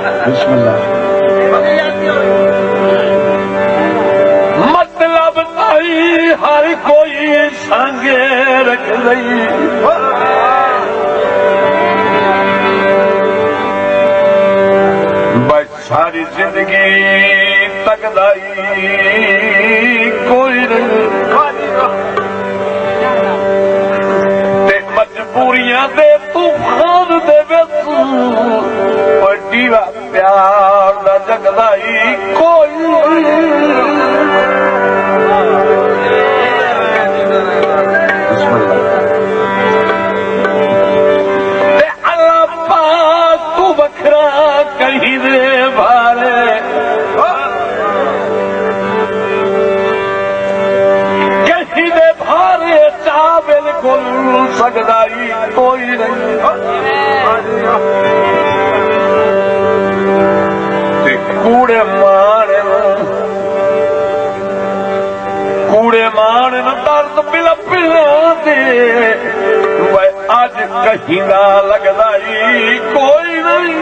बिस्मिल्लाह। मतलब आई हर कोई संगे रख लई बस सारी जिंदगी तकदाई कोई नहीं ते मजबूरियां दे तूफान दे विच पटीवा प्यार दा जगदाई कोई ते अल्लाह पाक तू बखरा कहीं दे भारे कहीं दे भारे चा बिल्कुल सकदाई कोई नहीं कूड़े मान दर्द पिला पिला दे अज कहीं ना लगदा कोई नहीं